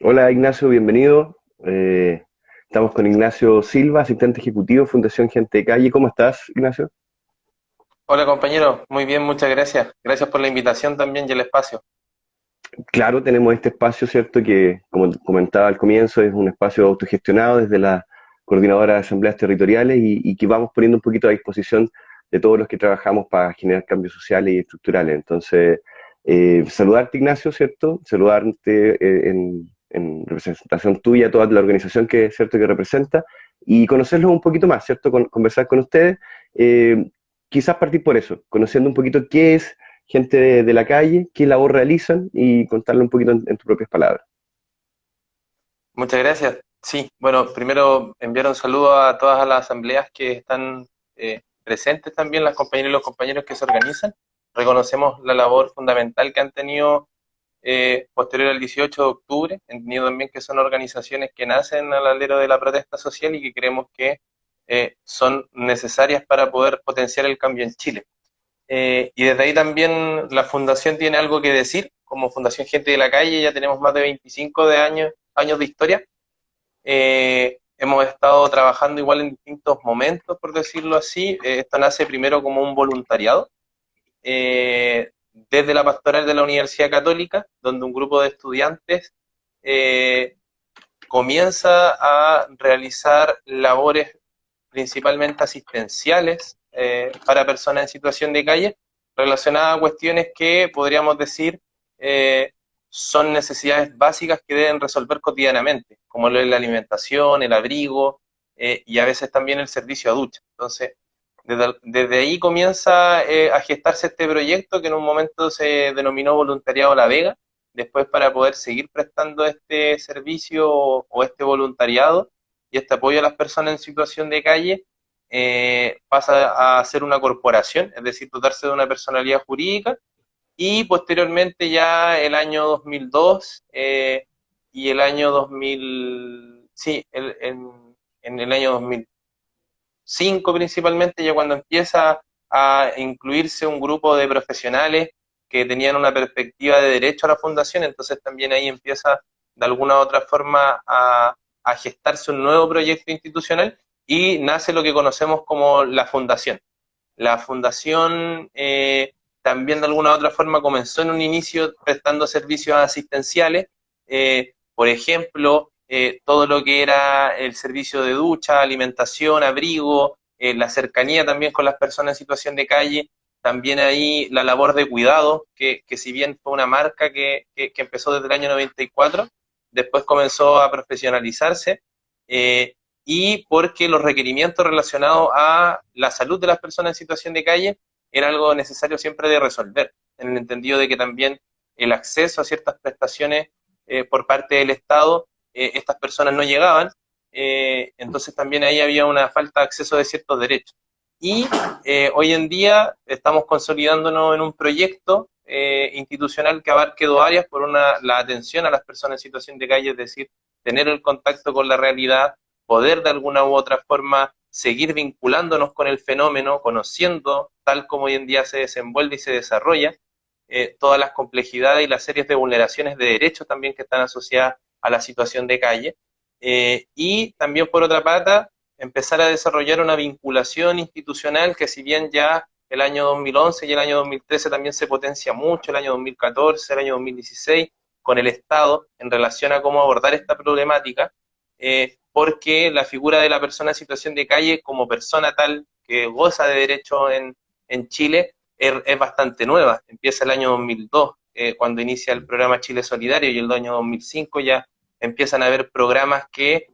Hola Ignacio, bienvenido. Estamos con Ignacio Silva, asistente ejecutivo, Fundación Gente de Calle. ¿Cómo estás, Ignacio? Hola compañero, muy bien, muchas gracias. Gracias por la invitación también y el espacio. Claro, tenemos este espacio, ¿cierto? Que, como comentaba al comienzo, es un espacio autogestionado desde la Coordinadora de Asambleas Territoriales y que vamos poniendo un poquito a disposición de todos los que trabajamos para generar cambios sociales y estructurales. Entonces, saludarte, Ignacio, ¿cierto? Saludarte en representación tuya, toda la organización que, ¿cierto? Que representa y conocerlos un poquito más, ¿cierto? Conversar con ustedes. Eh, Quizás partir por eso, conociendo un poquito qué es gente de la calle, qué labor realizan y contarle un poquito en tus propias palabras. Muchas gracias. Sí, bueno, primero enviar un saludo a todas las asambleas que están presentes también, las compañeras y los compañeros que se organizan. Reconocemos la labor fundamental que han tenido posterior al 18 de octubre, entendido también que son organizaciones que nacen al alero de la protesta social y que creemos que son necesarias para poder potenciar el cambio en Chile. Y desde ahí también la fundación tiene algo que decir. Como Fundación Gente de la Calle ya tenemos más de 25 años de historia. Hemos estado trabajando igual en distintos momentos, por decirlo así. Esto nace primero como un voluntariado, desde la pastoral de la Universidad Católica, donde un grupo de estudiantes eh, comienza a realizar labores principalmente asistenciales para personas en situación de calle, relacionadas a cuestiones que podríamos decir eh, son necesidades básicas que deben resolver cotidianamente, como lo es la alimentación, el abrigo y a veces también el servicio a ducha. Entonces, desde ahí comienza a gestarse este proyecto que en un momento se denominó Voluntariado La Vega, después para poder seguir prestando este servicio o este voluntariado y este apoyo a las personas en situación de calle, pasa a ser una corporación, es decir, dotarse de una personalidad jurídica, y posteriormente ya el año 2002 y el año 2000, sí, en el año 2005 principalmente, ya cuando empieza a incluirse un grupo de profesionales que tenían una perspectiva de derecho a la fundación, entonces también ahí empieza de alguna u otra forma a gestarse un nuevo proyecto institucional y nace lo que conocemos como la fundación. La fundación también de alguna u otra forma comenzó en un inicio prestando servicios asistenciales, por ejemplo, todo lo que era el servicio de ducha, alimentación, abrigo, la cercanía también con las personas en situación de calle, también ahí la labor de cuidado, que si bien fue una marca que empezó desde el año 94, después comenzó a profesionalizarse. Y porque los requerimientos relacionados a la salud de las personas en situación de calle era algo necesario siempre de resolver, en el entendido de que también el acceso a ciertas prestaciones por parte del Estado, estas personas no llegaban, entonces también ahí había una falta de acceso de ciertos derechos. Y hoy en día estamos consolidándonos en un proyecto institucional que abarque dos áreas, por una, la atención a las personas en situación de calle, es decir, tener el contacto con la realidad, poder de alguna u otra forma seguir vinculándonos con el fenómeno, conociendo tal como hoy en día se desenvuelve y se desarrolla, todas las complejidades y las series de vulneraciones de derechos también que están asociadas a la situación de calle. Y también por otra parte, empezar a desarrollar una vinculación institucional que si bien ya el año 2011 y el año 2013 también se potencia mucho, el año 2014, el año 2016, con el Estado en relación a cómo abordar esta problemática, porque la figura de la persona en situación de calle como persona tal que goza de derecho en Chile es bastante nueva. Empieza el año 2002, cuando inicia el programa Chile Solidario, y el año 2005 ya empiezan a haber programas que,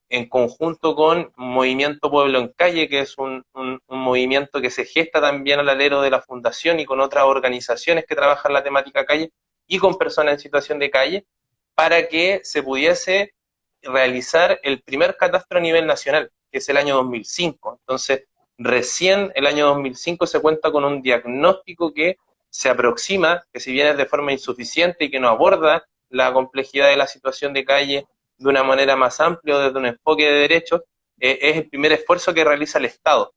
en conjunto con Movimiento Pueblo en Calle, que es un movimiento que se gesta también al alero de la Fundación y con otras organizaciones que trabajan la temática calle y con personas en situación de calle, para que se pudiese realizar el primer catastro a nivel nacional, que es el año 2005. Entonces, recién el año 2005 se cuenta con un diagnóstico que se aproxima, que si bien es de forma insuficiente y que no aborda la complejidad de la situación de calle de una manera más amplia o desde un enfoque de derechos, es el primer esfuerzo que realiza el Estado.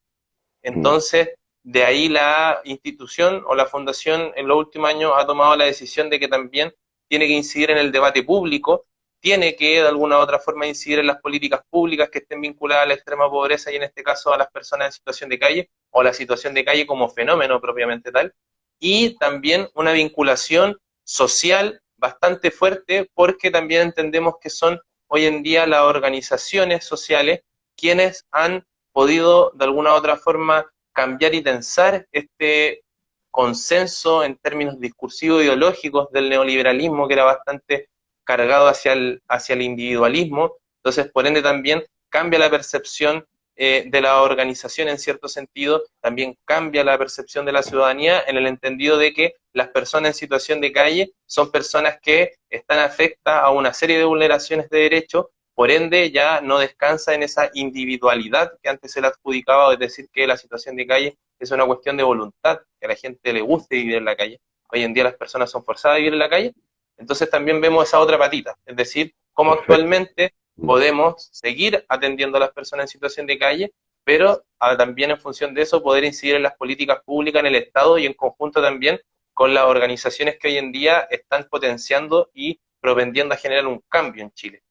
Mm. Entonces, de ahí la institución o la fundación en los últimos años ha tomado la decisión de que también tiene que incidir en el debate público tiene que de alguna u otra forma incidir en las políticas públicas que estén vinculadas a la extrema pobreza y en este caso a las personas en situación de calle o la situación de calle como fenómeno propiamente tal, y también una vinculación social bastante fuerte porque también entendemos que son hoy en día las organizaciones sociales quienes han podido de alguna u otra forma cambiar y tensar este consenso en términos discursivos ideológicos del neoliberalismo que era bastante cargado hacia el individualismo. Entonces, por ende, también cambia la percepción de la organización en cierto sentido, también cambia la percepción de la ciudadanía en el entendido de que las personas en situación de calle son personas que están afectas a una serie de vulneraciones de derechos, por ende ya no descansa en esa individualidad que antes se le adjudicaba, es decir, que la situación de calle es una cuestión de voluntad, que a la gente le guste vivir en la calle. Hoy en día las personas son forzadas a vivir en la calle, entonces también vemos esa otra patita, es decir, cómo actualmente podemos seguir atendiendo a las personas en situación de calle, pero también en función de eso poder incidir en las políticas públicas en el Estado y en conjunto también con las organizaciones que hoy en día están potenciando y propendiendo a generar un cambio en Chile.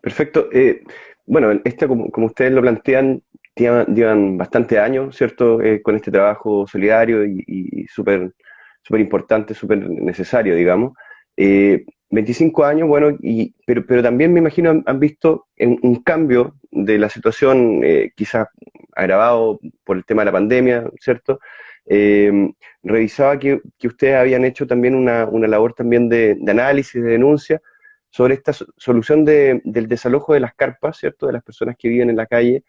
Perfecto. Bueno, como ustedes lo plantean, llevan bastante años, ¿cierto? Con este trabajo solidario y súper súper importante, súper necesario, digamos. 25 años, bueno, pero también me imagino han visto un cambio de la situación, quizás agravado por el tema de la pandemia, ¿cierto? Revisaba que ustedes habían hecho también una labor también de análisis, de denuncia, sobre esta solución del desalojo de las carpas, ¿cierto? De las personas que viven en la calle.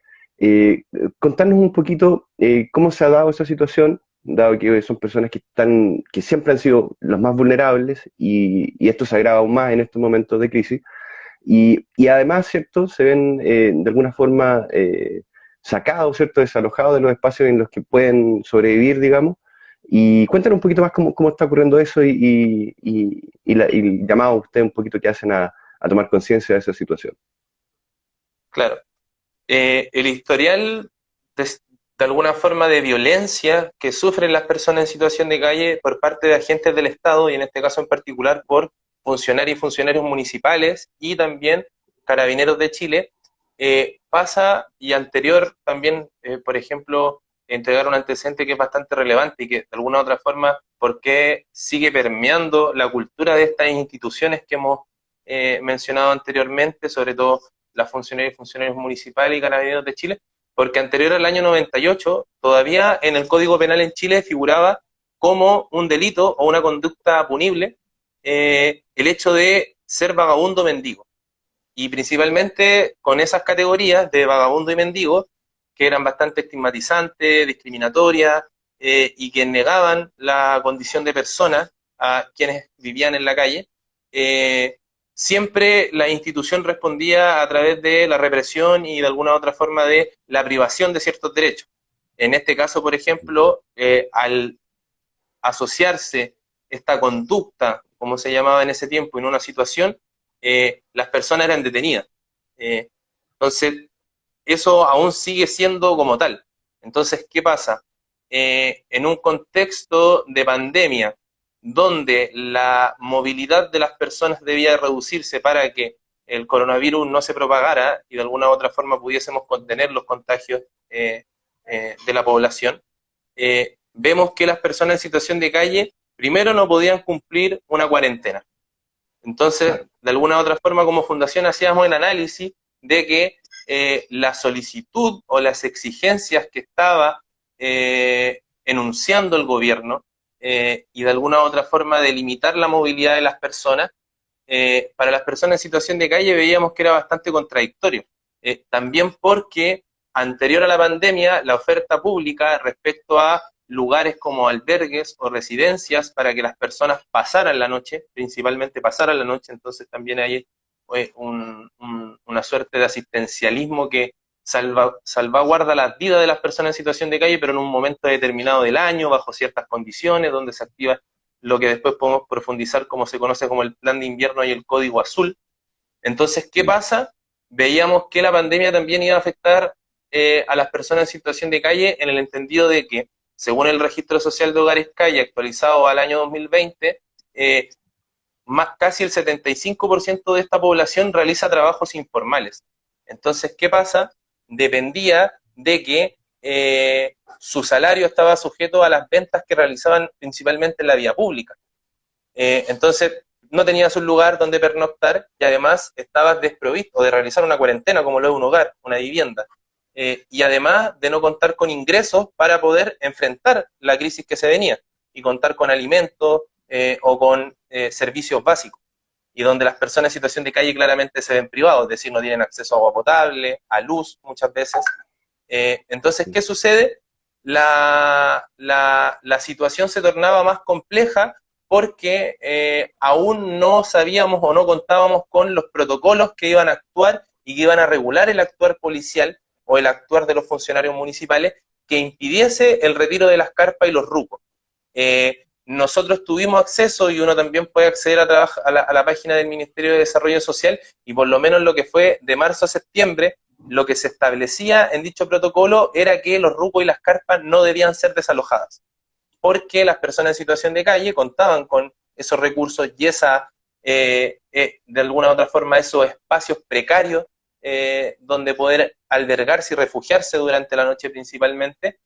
Contarnos un poquito cómo se ha dado esa situación, dado que son personas que siempre han sido los más vulnerables y esto se agrava aún más en estos momentos de crisis. Y además, ¿cierto? Se ven de alguna forma sacados, ¿cierto? Desalojados de los espacios en los que pueden sobrevivir, digamos. Y cuéntanos un poquito más cómo está ocurriendo eso y llamado a usted un poquito que hacen a tomar conciencia de esa situación. Claro. El historial de alguna forma de violencia que sufren las personas en situación de calle por parte de agentes del Estado y en este caso en particular por funcionarios y funcionarios municipales y también carabineros de Chile, pasa y anterior también, por ejemplo, entregar un antecedente que es bastante relevante y que de alguna u otra forma, ¿por qué sigue permeando la cultura de estas instituciones que hemos mencionado anteriormente, sobre todo las funcionarias y funcionarios municipales y carabineros de Chile? Porque anterior al año 98, todavía en el Código Penal en Chile figuraba como un delito o una conducta punible el hecho de ser vagabundo mendigo. Y principalmente con esas categorías de vagabundo y mendigo, que eran bastante estigmatizantes, discriminatorias, y que negaban la condición de persona a quienes vivían en la calle, siempre la institución respondía a través de la represión y de alguna otra forma de la privación de ciertos derechos. En este caso, por ejemplo, al asociarse esta conducta, como se llamaba en ese tiempo, en una situación, las personas eran detenidas. Entonces, eso aún sigue siendo como tal. Entonces, ¿qué pasa? En un contexto de pandemia, donde la movilidad de las personas debía reducirse para que el coronavirus no se propagara y de alguna u otra forma pudiésemos contener los contagios de la población, vemos que las personas en situación de calle primero no podían cumplir una cuarentena. Entonces, de alguna u otra forma, como fundación hacíamos el análisis de que la solicitud o las exigencias que estaba enunciando el gobierno y de alguna u otra forma de limitar la movilidad de las personas, para las personas en situación de calle veíamos que era bastante contradictorio. También porque anterior a la pandemia, la oferta pública respecto a lugares como albergues o residencias para que las personas pasaran la noche, principalmente pasaran la noche, entonces también hay una suerte de asistencialismo que salvaguarda la vida de las personas en situación de calle, pero en un momento determinado del año, bajo ciertas condiciones, donde se activa lo que después podemos profundizar como se conoce como el plan de invierno y el código azul. Entonces, ¿qué pasa? Veíamos que la pandemia también iba a afectar a las personas en situación de calle en el entendido de que, según el Registro Social de Hogares Calle actualizado al año 2020, casi el 75% de esta población realiza trabajos informales. Entonces, ¿qué pasa? Dependía de que su salario estaba sujeto a las ventas que realizaban principalmente en la vía pública. Entonces, no tenías un lugar donde pernoctar y además estabas desprovisto de realizar una cuarentena como lo es un hogar, una vivienda. Y además de no contar con ingresos para poder enfrentar la crisis que se venía y contar con alimentos o con servicios básicos, y donde las personas en situación de calle claramente se ven privados, es decir, no tienen acceso a agua potable, a luz muchas veces. Entonces, ¿qué sucede? La situación se tornaba más compleja porque aún no sabíamos o no contábamos con los protocolos que iban a actuar y que iban a regular el actuar policial o el actuar de los funcionarios municipales que impidiese el retiro de las carpas y los rucos. Nosotros tuvimos acceso, y uno también puede acceder a la página del Ministerio de Desarrollo Social, y por lo menos lo que fue de marzo a septiembre, lo que se establecía en dicho protocolo era que los rucos y las carpas no debían ser desalojadas, porque las personas en situación de calle contaban con esos recursos y de alguna u otra forma, esos espacios precarios donde poder albergarse y refugiarse durante la noche principalmente,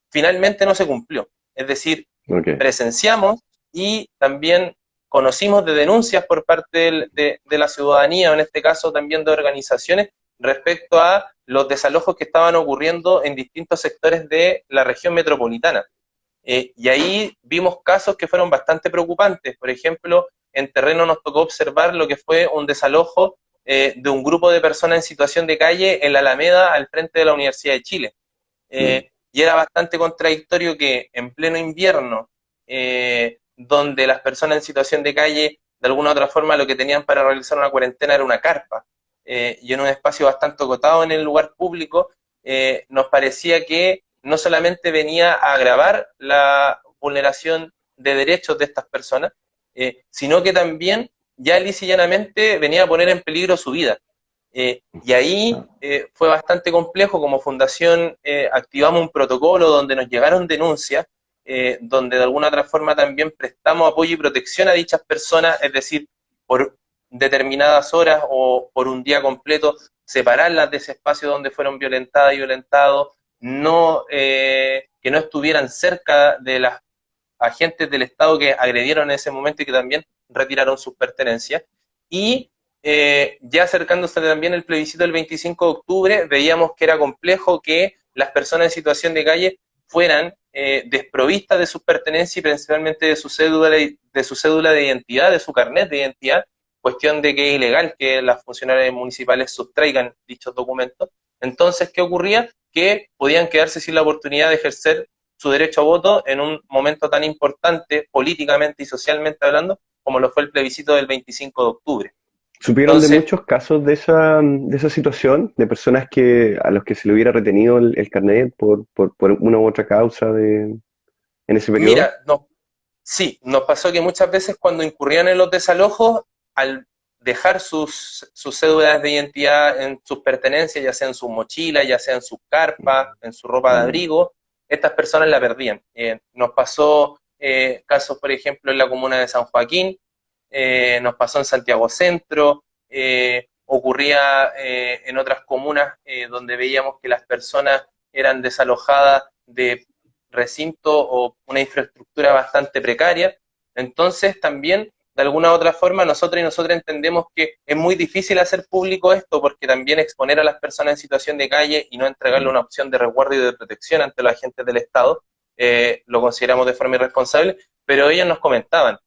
finalmente no se cumplió. Es decir, presenciamos y también conocimos de denuncias por parte de la ciudadanía, o en este caso también de organizaciones, respecto a los desalojos que estaban ocurriendo en distintos sectores de la región metropolitana. Y ahí vimos casos que fueron bastante preocupantes. Por ejemplo, en terreno nos tocó observar lo que fue un desalojo de un grupo de personas en situación de calle en la Alameda, al frente de la Universidad de Chile. Y era bastante contradictorio que en pleno invierno, donde las personas en situación de calle, de alguna u otra forma, lo que tenían para realizar una cuarentena era una carpa, y en un espacio bastante acotado en el lugar público, nos parecía que no solamente venía a agravar la vulneración de derechos de estas personas, sino que también ya lisa y llanamente venía a poner en peligro su vida. Y ahí fue bastante complejo. Como fundación activamos un protocolo donde nos llegaron denuncias, donde de alguna otra forma también prestamos apoyo y protección a dichas personas, es decir, por determinadas horas o por un día completo, separarlas de ese espacio donde fueron violentadas y violentados, que no estuvieran cerca de las agentes del Estado que agredieron en ese momento y que también retiraron sus pertenencias. Y ya acercándose también el plebiscito del 25 de octubre, veíamos que era complejo que las personas en situación de calle fueran desprovistas de sus pertenencias y principalmente de su cédula de identidad, de su carnet de identidad, cuestión de que es ilegal que las funcionarias municipales sustraigan dichos documentos. Entonces, ¿qué ocurría? Que podían quedarse sin la oportunidad de ejercer su derecho a voto en un momento tan importante, políticamente y socialmente hablando, como lo fue el plebiscito del 25 de octubre. ¿Supieron de muchos casos de esa situación, de personas a los que se le hubiera retenido el carnet por una u otra causa en ese periodo? Mira, sí, nos pasó que muchas veces cuando incurrían en los desalojos, al dejar sus cédulas de identidad en sus pertenencias, ya sea en sus mochilas, ya sea en sus carpas, en su ropa de abrigo, estas personas la perdían. Nos pasó casos, por ejemplo, en la comuna de San Joaquín, nos pasó en Santiago Centro, ocurría en otras comunas donde veíamos que las personas eran desalojadas de recinto o una infraestructura bastante precaria. Entonces también, de alguna u otra forma, nosotros y nosotras entendemos que es muy difícil hacer público esto, porque también exponer a las personas en situación de calle y no entregarle una opción de resguardo y de protección ante los agentes del Estado, lo consideramos de forma irresponsable, pero ellos nos comentaban,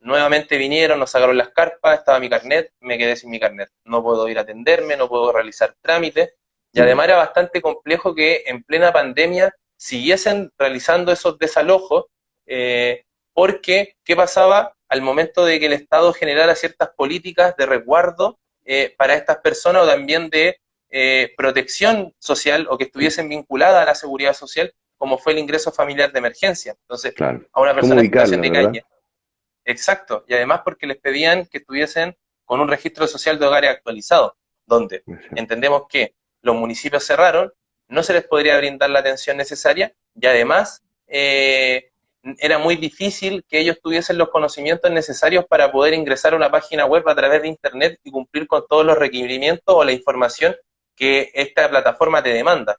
nuevamente vinieron, nos sacaron las carpas, estaba mi carnet, me quedé sin mi carnet, no puedo ir a atenderme, no puedo realizar trámites, y además era bastante complejo que en plena pandemia siguiesen realizando esos desalojos, porque ¿qué pasaba al momento de que el Estado generara ciertas políticas de resguardo para estas personas, o también de protección social, o que estuviesen vinculadas a la seguridad social, como fue el ingreso familiar de emergencia? Entonces, claro, a una persona en situación de ¿verdad? calle. Exacto, y además porque les pedían que estuviesen con un registro social de hogares actualizado, donde entendemos que los municipios cerraron, no se les podría brindar la atención necesaria, y además era muy difícil que ellos tuviesen los conocimientos necesarios para poder ingresar a una página web a través de Internet y cumplir con todos los requerimientos o la información que esta plataforma te demanda.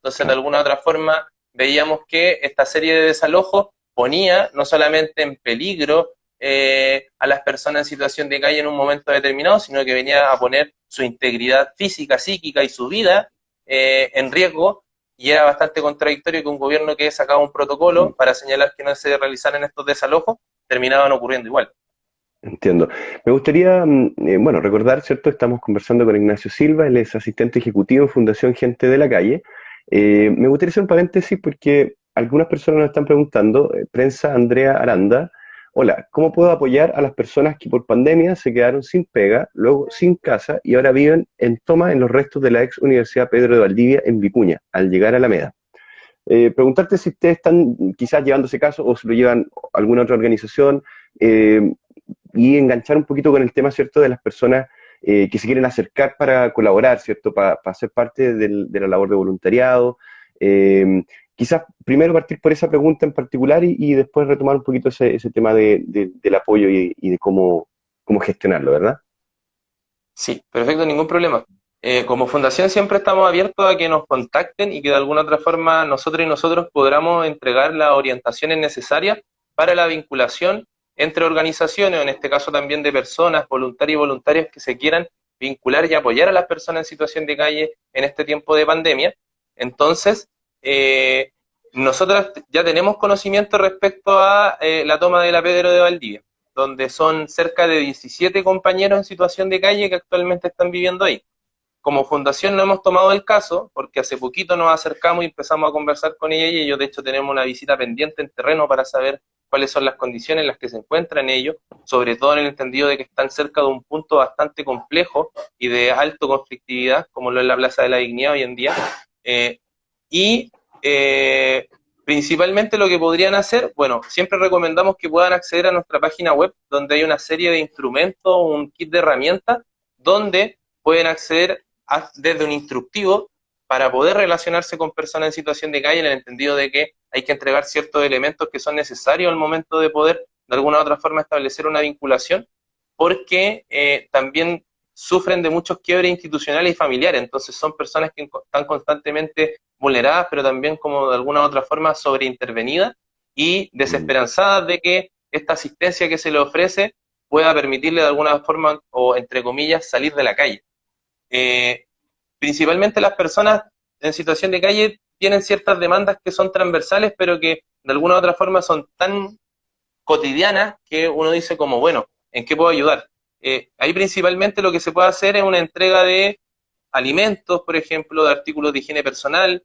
Entonces, de alguna u otra forma, veíamos que esta serie de desalojos ponía no solamente en peligro a las personas en situación de calle en un momento determinado, sino que venía a poner su integridad física, psíquica y su vida en riesgo, y era bastante contradictorio que un gobierno que sacaba un protocolo para señalar que no se realizaran estos desalojos, terminaban ocurriendo igual. Entiendo. Me gustaría, bueno, recordar, ¿cierto? Estamos conversando con Ignacio Silva, él es asistente ejecutivo en Fundación Gente de la Calle. Me gustaría hacer un paréntesis porque algunas personas nos están preguntando, prensa Andrea Aranda, hola, ¿cómo puedo apoyar a las personas que por pandemia se quedaron sin pega, luego sin casa y ahora viven en toma en los restos de la ex Universidad Pedro de Valdivia en Vicuña, al llegar a Alameda? Preguntarte si ustedes están quizás llevando ese caso o si lo llevan alguna otra organización, y enganchar un poquito con el tema, ¿cierto?, de las personas que se quieren acercar para colaborar, ¿cierto?, para ser parte de la labor de voluntariado. Quizás primero partir por esa pregunta en particular y después retomar un poquito ese tema del apoyo y de cómo gestionarlo, ¿verdad? Sí, perfecto, ningún problema. Como fundación siempre estamos abiertos a que nos contacten y que de alguna otra forma nosotros y nosotros podamos entregar las orientaciones necesarias para la vinculación entre organizaciones, o en este caso también de personas, voluntarios y voluntarias que se quieran vincular y apoyar a las personas en situación de calle en este tiempo de pandemia. Entonces, nosotros ya tenemos conocimiento respecto a la toma de la Pedro de Valdivia, donde son cerca de 17 compañeros en situación de calle que actualmente están viviendo ahí. Como fundación no hemos tomado el caso, porque hace poquito nos acercamos y empezamos a conversar con ella, y ellos de hecho tenemos una visita pendiente en terreno para saber cuáles son las condiciones en las que se encuentran ellos, sobre todo en el entendido de que están cerca de un punto bastante complejo y de alta conflictividad, como lo es la Plaza de la Dignidad hoy en día, y principalmente lo que podrían hacer, bueno, siempre recomendamos que puedan acceder a nuestra página web, donde hay una serie de instrumentos, un kit de herramientas, donde pueden acceder desde un instructivo para poder relacionarse con personas en situación de calle, en el entendido de que hay que entregar ciertos elementos que son necesarios al momento de poder de alguna u otra forma establecer una vinculación, porque también sufren de muchos quiebres institucionales y familiares, entonces son personas que están constantemente vulneradas, pero también como de alguna u otra forma sobreintervenidas y desesperanzadas de que esta asistencia que se le ofrece pueda permitirle de alguna forma, o entre comillas, salir de la calle. Principalmente las personas en situación de calle tienen ciertas demandas que son transversales, pero que de alguna u otra forma son tan cotidianas que uno dice como, bueno, ¿en qué puedo ayudar? Ahí principalmente lo que se puede hacer es una entrega de alimentos, por ejemplo, de artículos de higiene personal,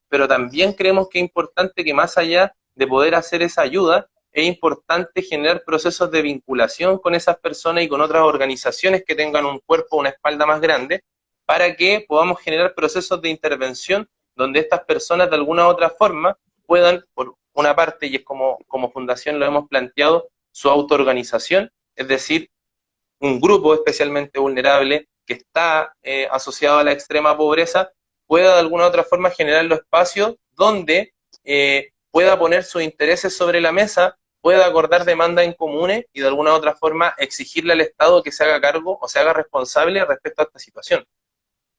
pero también creemos que es importante que más allá de poder hacer esa ayuda, es importante generar procesos de vinculación con esas personas y con otras organizaciones que tengan un cuerpo, una espalda más grande, para que podamos generar procesos de intervención donde estas personas de alguna u otra forma puedan, por una parte, y es como fundación lo hemos planteado, su autoorganización, es decir, un grupo especialmente vulnerable que está asociado a la extrema pobreza, pueda de alguna u otra forma generar los espacios donde pueda poner sus intereses sobre la mesa, pueda acordar demandas en comunes y de alguna u otra forma exigirle al Estado que se haga cargo o se haga responsable respecto a esta situación.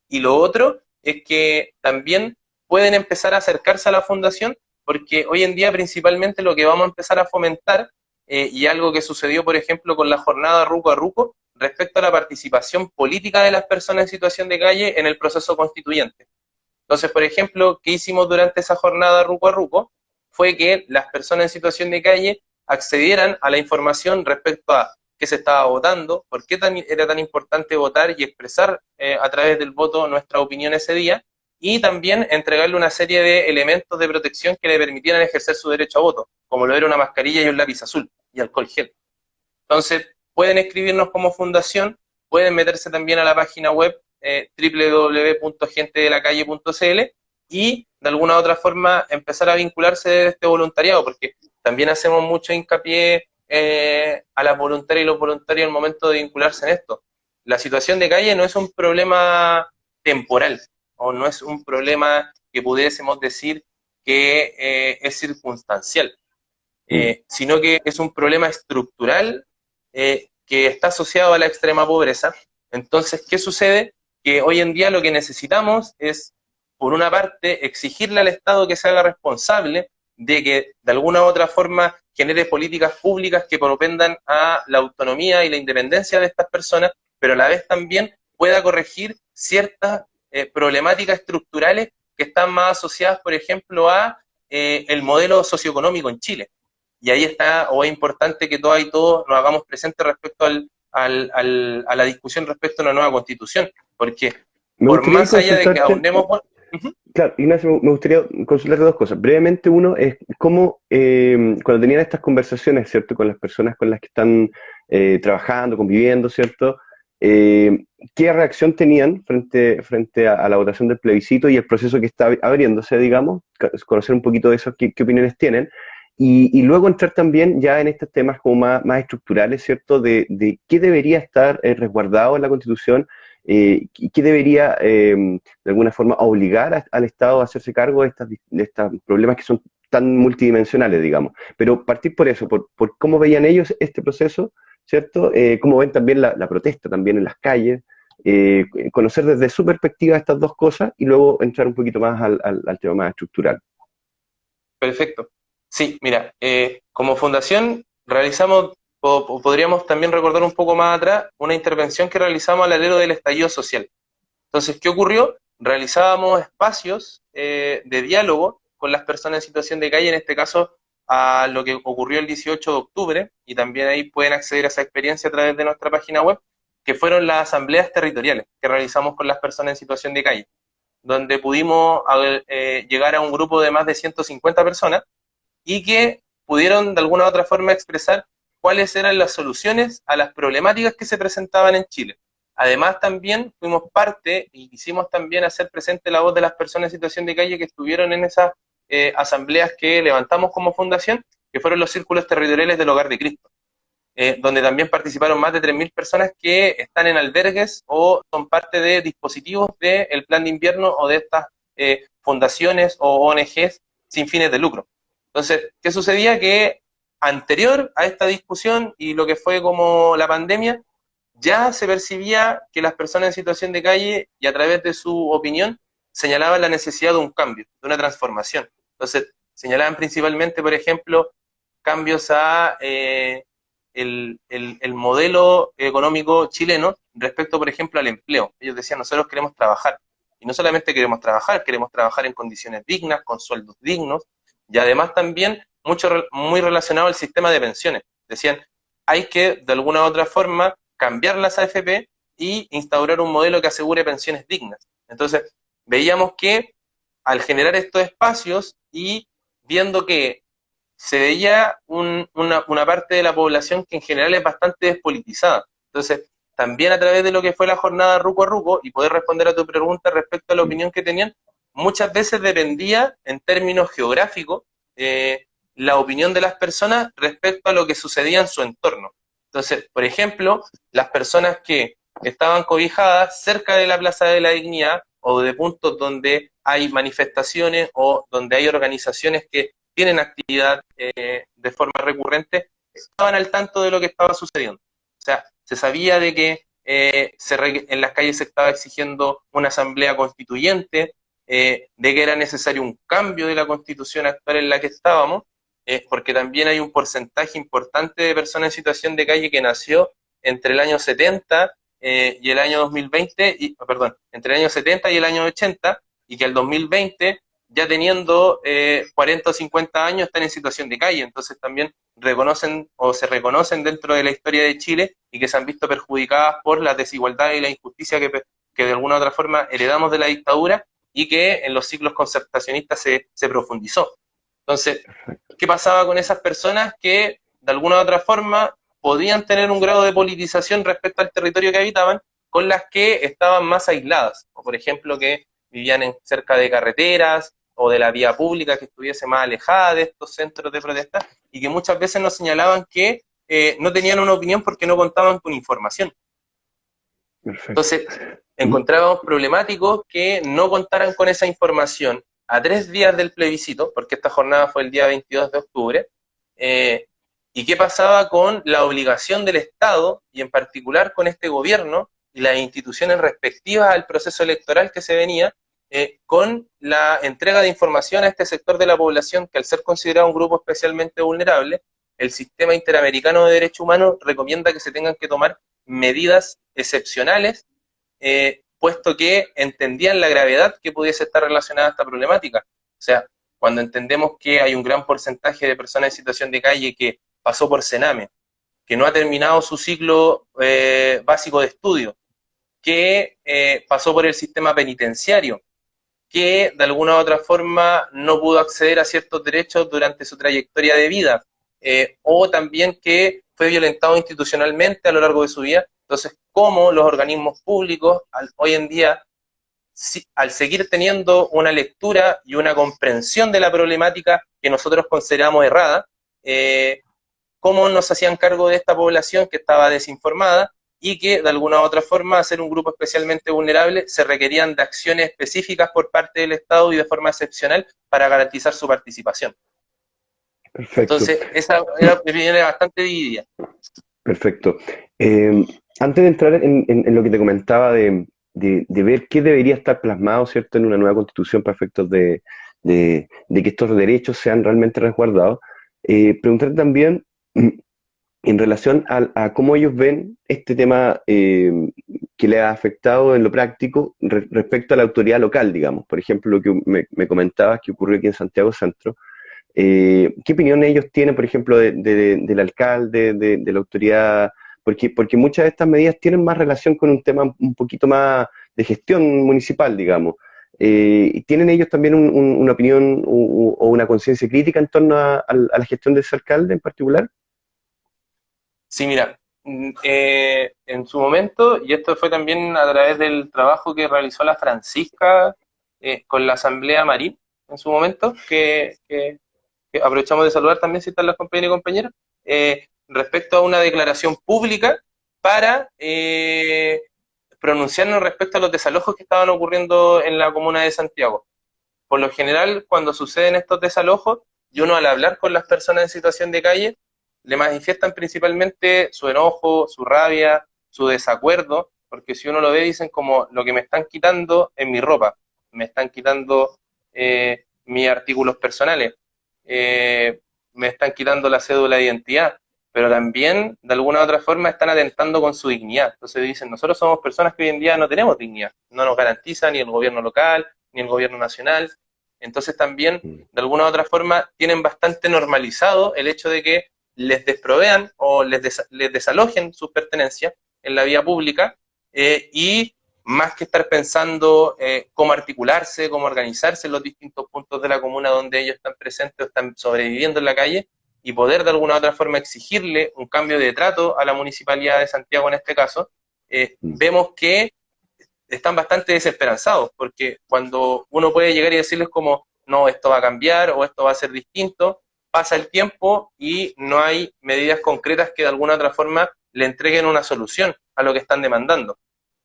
Y lo otro es que también pueden empezar a acercarse a la fundación, porque hoy en día principalmente lo que vamos a empezar a fomentar, y algo que sucedió por ejemplo con la jornada Ruco a Ruco, respecto a la participación política de las personas en situación de calle en el proceso constituyente. Entonces, por ejemplo, ¿qué hicimos durante esa jornada Ruco a Ruco? Fue que las personas en situación de calle accedieran a la información respecto a qué se estaba votando, por qué era tan importante votar y expresar a través del voto nuestra opinión ese día, y también entregarle una serie de elementos de protección que le permitieran ejercer su derecho a voto, como lo era una mascarilla y un lápiz azul y alcohol gel. Entonces, pueden escribirnos como fundación, pueden meterse también a la página web www.gentedelacalle.cl y de alguna u otra forma empezar a vincularse de este voluntariado, porque también hacemos mucho hincapié a las voluntarias y los voluntarios al momento de vincularse en esto. La situación de calle no es un problema temporal, o no es un problema que pudiésemos decir que es circunstancial. sino que es un problema estructural que está asociado a la extrema pobreza. Entonces, ¿qué sucede? Que hoy en día lo que necesitamos es, por una parte, exigirle al Estado que se haga responsable de que de alguna u otra forma genere políticas públicas que propendan a la autonomía y la independencia de estas personas, pero a la vez también pueda corregir ciertas problemáticas estructurales que están más asociadas, por ejemplo, a el modelo socioeconómico en Chile. Y ahí está, o es importante que todas y todos nos hagamos presentes respecto a la discusión respecto a una nueva constitución, porque Me por gustaría más allá de que consultarte, ahondemos... claro, Ignacio, me gustaría consultarte dos cosas. Brevemente, uno es cómo, cuando tenían estas conversaciones, ¿cierto?, con las personas con las que están trabajando, conviviendo, ¿cierto?, ¿qué reacción tenían frente a la votación del plebiscito y el proceso que está abriéndose, digamos? Conocer un poquito de eso, qué opiniones tienen. Y luego entrar también ya en estos temas como más estructurales, ¿cierto?, de qué debería estar resguardado en la Constitución, qué debería, de alguna forma, obligar al Estado a hacerse cargo de estos problemas que son tan multidimensionales, digamos. Pero partir por eso, por cómo veían ellos este proceso, ¿cierto? Cómo ven también la protesta también en las calles, conocer desde su perspectiva estas dos cosas y luego entrar un poquito más al tema más estructural. Perfecto. Sí, mira, como fundación realizamos, podríamos también recordar un poco más atrás, una intervención que realizamos al alero del estallido social. Entonces, ¿qué ocurrió? Realizábamos espacios de diálogo con las personas en situación de calle, en este caso a lo que ocurrió el 18 de octubre, y también ahí pueden acceder a esa experiencia a través de nuestra página web, que fueron las asambleas territoriales que realizamos con las personas en situación de calle, donde pudimos llegar a un grupo de más de 150 personas y que pudieron de alguna u otra forma expresar cuáles eran las soluciones a las problemáticas que se presentaban en Chile. Además, también fuimos parte y quisimos también hacer presente la voz de las personas en situación de calle que estuvieron en esas asambleas que levantamos como fundación, que fueron los círculos territoriales del Hogar de Cristo, donde también participaron más de 3.000 personas que están en albergues o son parte de dispositivos del plan de invierno o de estas fundaciones o ONGs sin fines de lucro. Entonces, ¿qué sucedía? Que anterior a esta discusión y lo que fue como la pandemia, ya se percibía que las personas en situación de calle y a través de su opinión señalaban la necesidad de un cambio, de una transformación. Entonces, señalaban principalmente, por ejemplo, cambios a el modelo económico chileno respecto, por ejemplo, al empleo. Ellos decían, nosotros queremos trabajar. Y no solamente queremos trabajar en condiciones dignas, con sueldos dignos, y además también muy relacionado al sistema de pensiones. Decían, hay que, de alguna u otra forma, cambiar las AFP y instaurar un modelo que asegure pensiones dignas. Entonces, veíamos que al generar estos espacios y viendo que se veía una parte de la población que en general es bastante despolitizada. Entonces, también a través de lo que fue la jornada Ruco a Ruco, y poder responder a tu pregunta respecto a la opinión que tenían, muchas veces dependía, en términos geográficos, la opinión de las personas respecto a lo que sucedía en su entorno. Entonces, por ejemplo, las personas que estaban cobijadas cerca de la Plaza de la Dignidad o de puntos donde hay manifestaciones o donde hay organizaciones que tienen actividad de forma recurrente, estaban al tanto de lo que estaba sucediendo. O sea, se sabía de que en las calles se estaba exigiendo una asamblea constituyente, de que era necesario un cambio de la constitución actual en la que estábamos, porque también hay un porcentaje importante de personas en situación de calle que nació entre el año 70 y el año 2020, perdón, entre el año 70 y el año 80, y que el 2020, ya teniendo 40 o 50 años, están en situación de calle. Entonces también reconocen o se reconocen dentro de la historia de Chile y que se han visto perjudicadas por la desigualdad y la injusticia que de alguna u otra forma heredamos de la dictadura y que en los ciclos concertacionistas se profundizó. Entonces, ¿qué pasaba con esas personas que de alguna u otra forma podían tener un grado de politización respecto al territorio que habitaban, con las que estaban más aisladas? O por ejemplo, que vivían cerca de carreteras o de la vía pública, que estuviese más alejada de estos centros de protesta, y que muchas veces nos señalaban que no tenían una opinión porque no contaban con información. Perfecto. Entonces, encontrábamos problemáticos que no contaran con esa información a 3 días del plebiscito, porque esta jornada fue el día 22 de octubre, ¿Y qué pasaba con la obligación del Estado, y en particular con este gobierno y las instituciones respectivas al proceso electoral que se venía, con la entrega de información a este sector de la población que, al ser considerado un grupo especialmente vulnerable, el Sistema Interamericano de Derechos Humanos recomienda que se tengan que tomar medidas excepcionales, puesto que entendían la gravedad que pudiese estar relacionada a esta problemática? O sea, cuando entendemos que hay un gran porcentaje de personas en situación de calle que pasó por Sename, que no ha terminado su ciclo básico de estudio, que pasó por el sistema penitenciario, que de alguna u otra forma no pudo acceder a ciertos derechos durante su trayectoria de vida, o también que fue violentado institucionalmente a lo largo de su vida. Entonces, ¿cómo los organismos públicos hoy en día, al seguir teniendo una lectura y una comprensión de la problemática que nosotros consideramos errada, cómo nos hacían cargo de esta población que estaba desinformada y que de alguna u otra forma, al ser un grupo especialmente vulnerable, se requerían de acciones específicas por parte del Estado y de forma excepcional para garantizar su participación? Perfecto, Entonces, esa era mi opinión bastante dividida. perfecto. Antes de entrar en lo que te comentaba de ver qué debería estar plasmado, ¿cierto?, en una nueva constitución para efectos de que estos derechos sean realmente resguardados, preguntar también en relación a cómo ellos ven este tema que le ha afectado en lo práctico respecto a la autoridad local, digamos. Por ejemplo, lo que me comentabas que ocurrió aquí en Santiago Centro. ¿Qué opinión ellos tienen, por ejemplo, del alcalde, de la autoridad? Porque muchas de estas medidas tienen más relación con un tema un poquito más de gestión municipal, digamos. ¿Tienen ellos también una opinión o una conciencia crítica en torno a la gestión de ese alcalde en particular? Sí, mira, en su momento, y esto fue también a través del trabajo que realizó la Francisca con la Asamblea Marín, en su momento, que aprovechamos de saludar también si están las compañeras y compañeros, respecto a una declaración pública para pronunciarnos respecto a los desalojos que estaban ocurriendo en la comuna de Santiago. Por lo general, cuando suceden estos desalojos, y uno, al hablar con las personas en situación de calle, le manifiestan principalmente su enojo, su rabia, su desacuerdo, porque si uno lo ve, dicen como: lo que me están quitando es mi ropa, me están quitando mis artículos personales, me están quitando la cédula de identidad, pero también de alguna u otra forma están atentando con su dignidad. Entonces dicen: nosotros somos personas que hoy en día no tenemos dignidad, no nos garantiza ni el gobierno local, ni el gobierno nacional. Entonces también, de alguna u otra forma, tienen bastante normalizado el hecho de que les desprovean o les desalojen sus pertenencias en la vía pública, y más que estar pensando cómo articularse, cómo organizarse en los distintos puntos de la comuna donde ellos están presentes o están sobreviviendo en la calle, y poder de alguna u otra forma exigirle un cambio de trato a la Municipalidad de Santiago en este caso, vemos que están bastante desesperanzados, porque cuando uno puede llegar y decirles como: no, esto va a cambiar o esto va a ser distinto, pasa el tiempo y no hay medidas concretas que de alguna u otra forma le entreguen una solución a lo que están demandando.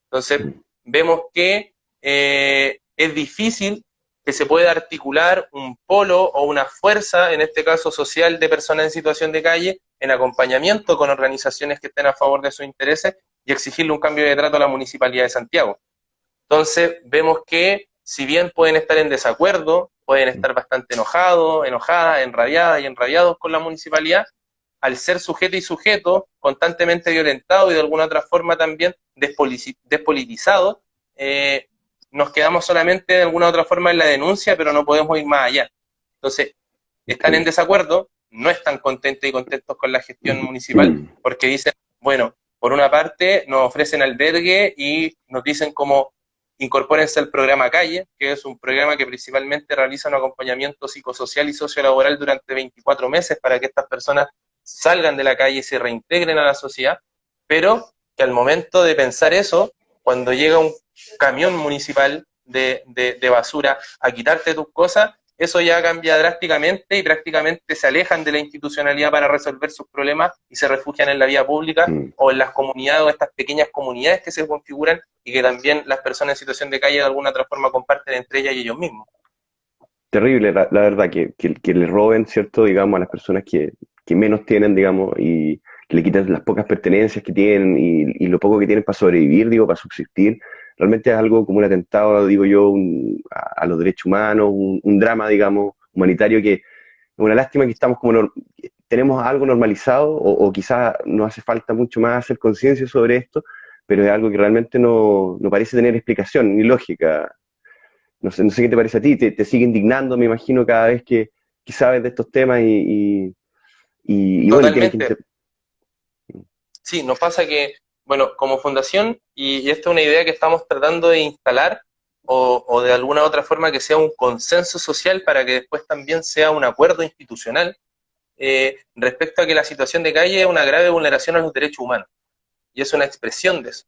Entonces, vemos que es difícil que se pueda articular un polo o una fuerza, en este caso social, de personas en situación de calle, en acompañamiento con organizaciones que estén a favor de sus intereses, y exigirle un cambio de trato a la Municipalidad de Santiago. Entonces, vemos que si bien pueden estar en desacuerdo, pueden estar bastante enojados, enojadas, enrabiadas y enrabiados con la municipalidad, al ser sujeto y sujeto, constantemente violentado y de alguna otra forma también despolitizado, nos quedamos solamente de alguna otra forma en la denuncia, pero no podemos ir más allá. Entonces, están en desacuerdo, no están contentos y contentos con la gestión municipal, porque dicen: bueno, por una parte nos ofrecen albergue y nos dicen como: incorpórense al programa Calle, que es un programa que principalmente realiza un acompañamiento psicosocial y sociolaboral durante 24 meses para que estas personas salgan de la calle y se reintegren a la sociedad, pero que al momento de pensar eso, cuando llega un camión municipal de basura a quitarte tus cosas, eso ya cambia drásticamente y prácticamente se alejan de la institucionalidad para resolver sus problemas y se refugian en la vía pública o en las comunidades o estas pequeñas comunidades que se configuran y que también las personas en situación de calle de alguna otra forma comparten entre ellas y ellos mismos. Terrible, la verdad, que le roben, ¿cierto?, digamos, a las personas que menos tienen, digamos, y que le quitan las pocas pertenencias que tienen y lo poco que tienen para sobrevivir, digo, para subsistir, realmente es algo como un atentado, digo yo, a los derechos humanos, un drama, digamos, humanitario que es una lástima que estamos como tenemos algo normalizado o quizás nos hace falta mucho más hacer conciencia sobre esto, pero es algo que realmente no parece tener explicación ni lógica. No sé qué te parece a ti, te sigue indignando, me imagino, cada vez que sabes de estos temas y bueno, y tienes que... Totalmente. Sí, nos pasa que, bueno, como fundación, y esta es una idea que estamos tratando de instalar, o de alguna otra forma que sea un consenso social para que después también sea un acuerdo institucional, respecto a que la situación de calle es una grave vulneración a los derechos humanos, y es una expresión de eso.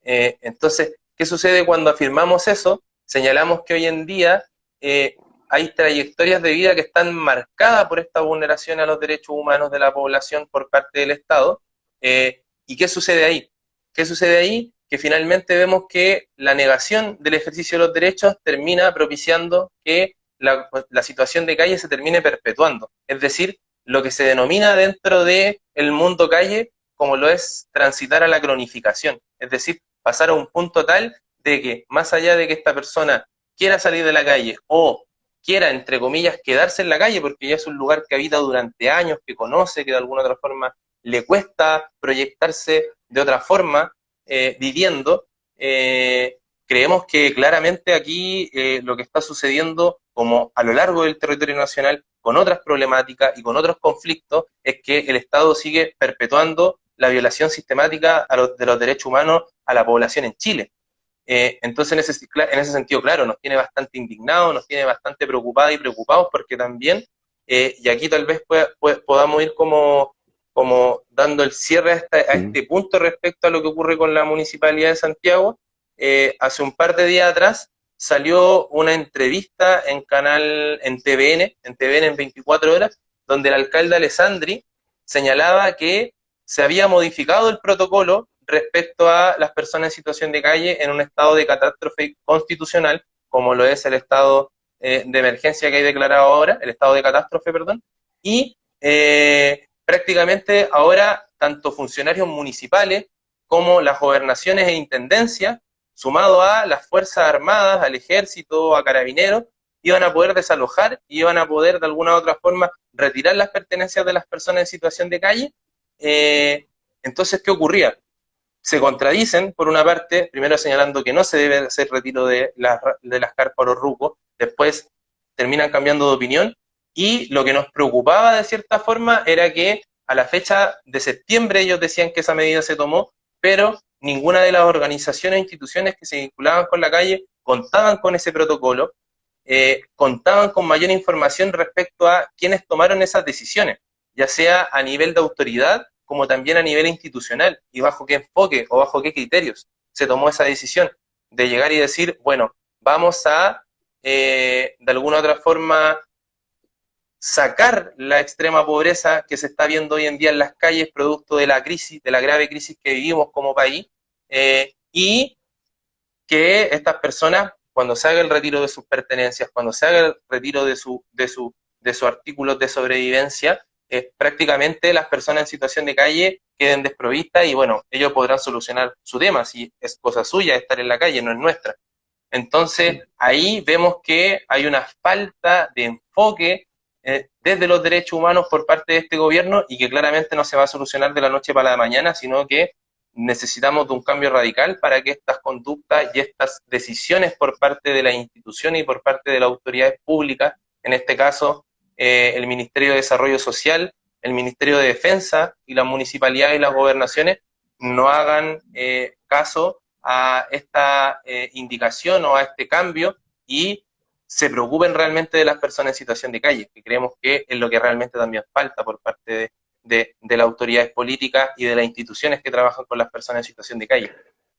Entonces, ¿qué sucede cuando afirmamos eso? Señalamos que hoy en día hay trayectorias de vida que están marcadas por esta vulneración a los derechos humanos de la población por parte del Estado. ¿Y qué sucede ahí? ¿Qué sucede ahí? Que finalmente vemos que la negación del ejercicio de los derechos termina propiciando que la situación de calle se termine perpetuando. Es decir, lo que se denomina dentro del mundo calle como lo es transitar a la cronificación. Es decir, pasar a un punto tal de que más allá de que esta persona quiera salir de la calle o quiera, entre comillas, quedarse en la calle, porque ya es un lugar que habita durante años, que conoce, que de alguna otra forma le cuesta proyectarse de otra forma, viviendo, creemos que claramente aquí lo que está sucediendo, como a lo largo del territorio nacional, con otras problemáticas y con otros conflictos, es que el Estado sigue perpetuando la violación sistemática de los derechos humanos a la población en Chile. Entonces, en ese sentido, claro, nos tiene bastante indignados, nos tiene bastante preocupados y preocupados porque también, y aquí tal vez podamos ir como dando el cierre a Mm. este punto respecto a lo que ocurre con la Municipalidad de Santiago. Hace un par de días atrás salió una entrevista en TVN en 24 horas, donde el alcalde Alessandri señalaba que se había modificado el protocolo respecto a las personas en situación de calle en un estado de catástrofe constitucional, como lo es el estado de emergencia que hay declarado ahora, el estado de catástrofe, perdón, y prácticamente ahora tanto funcionarios municipales como las gobernaciones e intendencias, sumado a las Fuerzas Armadas, al Ejército, a Carabineros, iban a poder desalojar y iban a poder de alguna u otra forma retirar las pertenencias de las personas en situación de calle. Entonces, ¿qué ocurría? Se contradicen, por una parte, primero señalando que no se debe hacer retiro de las carpas o los rucos, después terminan cambiando de opinión, y lo que nos preocupaba de cierta forma era que a la fecha de septiembre ellos decían que esa medida se tomó, pero ninguna de las organizaciones e instituciones que se vinculaban con la calle contaban con ese protocolo, contaban con mayor información respecto a quienes tomaron esas decisiones, ya sea a nivel de autoridad como también a nivel institucional, y bajo qué enfoque o bajo qué criterios se tomó esa decisión de llegar y decir, bueno, vamos a, de alguna otra forma, sacar la extrema pobreza que se está viendo hoy en día en las calles, producto de la crisis, de la grave crisis que vivimos como país, y que estas personas, cuando se haga el retiro de sus pertenencias, cuando se haga el retiro de sus artículos de sobrevivencia, prácticamente las personas en situación de calle queden desprovistas y bueno, ellos podrán solucionar su tema, si es cosa suya estar en la calle, no es nuestra. Entonces, ahí vemos que hay una falta de enfoque desde los derechos humanos por parte de este gobierno y que claramente no se va a solucionar de la noche para la mañana, sino que necesitamos de un cambio radical para que estas conductas y estas decisiones por parte de las instituciones y por parte de las autoridades públicas, en este caso el Ministerio de Desarrollo Social, el Ministerio de Defensa y las municipalidades y las gobernaciones no hagan caso a esta indicación o a este cambio y se preocupen realmente de las personas en situación de calle, que creemos que es lo que realmente también falta por parte de las autoridades políticas y de las instituciones que trabajan con las personas en situación de calle.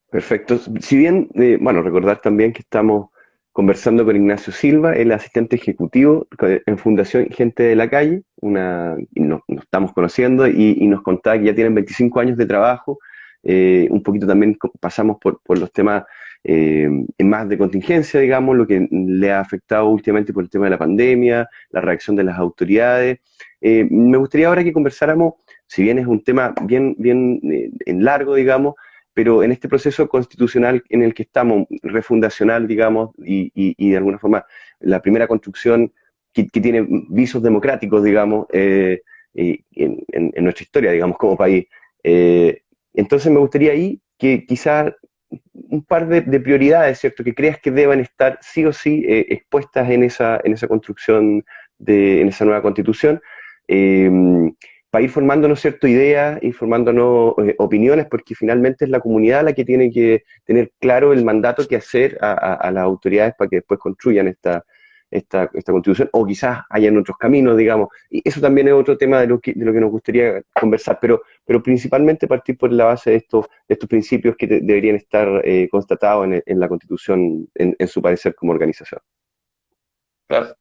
Perfecto. Si bien, bueno, recordar también que estamos conversando con Ignacio Silva, el asistente ejecutivo en Fundación Gente de la Calle, y nos estamos conociendo y nos contaba que ya tienen 25 años de trabajo, un poquito también pasamos por los temas más de contingencia, digamos, lo que le ha afectado últimamente por el tema de la pandemia, la reacción de las autoridades. Me gustaría ahora que conversáramos, si bien es un tema bien en largo, digamos, pero en este proceso constitucional en el que estamos, refundacional, digamos, y de alguna forma la primera construcción que tiene visos democráticos, digamos, en nuestra historia, digamos, como país. Entonces me gustaría ahí que quizás un par de prioridades, ¿cierto?, que creas que deban estar sí o sí expuestas en esa construcción, en esa nueva constitución, eh, para ir formándonos, ¿cierto?, ideas, ir formándonos opiniones, porque finalmente es la comunidad la que tiene que tener claro el mandato que hacer a las autoridades para que después construyan esta constitución, o quizás hayan otros caminos, digamos, y eso también es otro tema de lo que nos gustaría conversar, pero principalmente partir por la base de estos principios que deberían estar constatados en la Constitución, en su parecer como organización. Claro.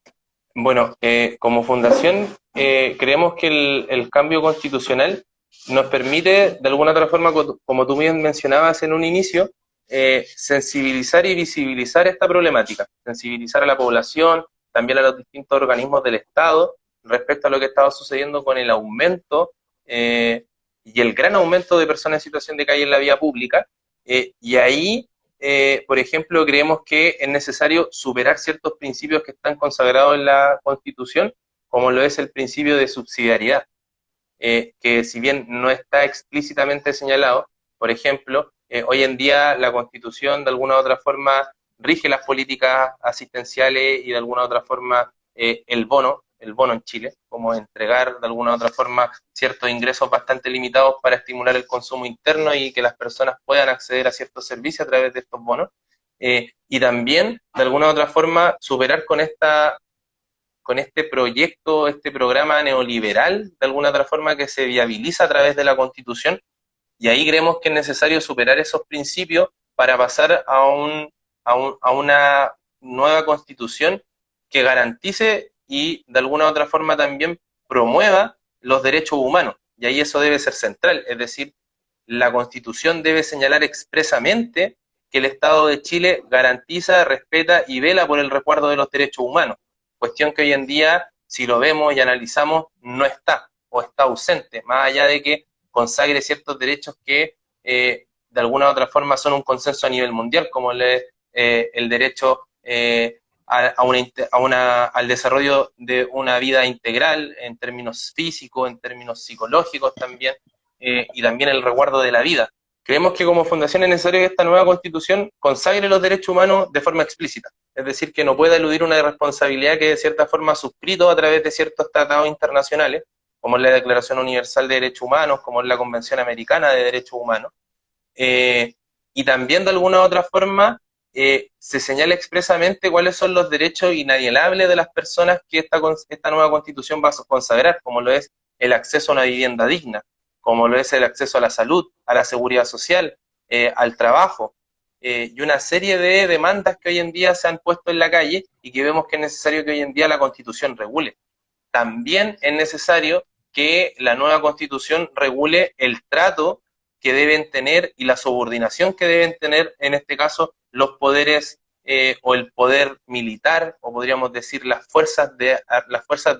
Bueno, como fundación creemos que el cambio constitucional nos permite, de alguna otra forma, como tú bien mencionabas en un inicio, sensibilizar y visibilizar esta problemática, sensibilizar a la población, también a los distintos organismos del Estado respecto a lo que estaba sucediendo con el aumento y el gran aumento de personas en situación de calle en la vía pública. Y ahí por ejemplo, creemos que es necesario superar ciertos principios que están consagrados en la Constitución, como lo es el principio de subsidiariedad, que si bien no está explícitamente señalado, por ejemplo, hoy en día la Constitución de alguna u otra forma rige las políticas asistenciales y de alguna u otra forma el bono en Chile, como entregar de alguna u otra forma ciertos ingresos bastante limitados para estimular el consumo interno y que las personas puedan acceder a ciertos servicios a través de estos bonos. Y también, de alguna u otra forma, superar con este proyecto, este programa neoliberal, de alguna otra forma que se viabiliza a través de la Constitución, y ahí creemos que es necesario superar esos principios para pasar a una nueva Constitución que garantice y de alguna otra forma también promueva los derechos humanos, y ahí eso debe ser central, es decir, la Constitución debe señalar expresamente que el Estado de Chile garantiza, respeta y vela por el resguardo de los derechos humanos, cuestión que hoy en día, si lo vemos y analizamos, no está o está ausente, más allá de que consagre ciertos derechos que de alguna u otra forma son un consenso a nivel mundial, como el derecho al desarrollo de una vida integral en términos físicos, en términos psicológicos también, y también el resguardo de la vida. Creemos que como fundación es necesario que esta nueva constitución consagre los derechos humanos de forma explícita, es decir, que no pueda eludir una responsabilidad que de cierta forma ha suscrito a través de ciertos tratados internacionales, como es la Declaración Universal de Derechos Humanos, como es la Convención Americana de Derechos Humanos, y también de alguna u otra forma se señala expresamente cuáles son los derechos inalienables de las personas que esta nueva constitución va a consagrar, como lo es el acceso a una vivienda digna, como lo es el acceso a la salud, a la seguridad social, al trabajo, y una serie de demandas que hoy en día se han puesto en la calle y que vemos que es necesario que hoy en día la Constitución regule. También es necesario que la nueva Constitución regule el trato que deben tener y la subordinación que deben tener, en este caso, los poderes o el poder militar, o podríamos decir las fuerzas de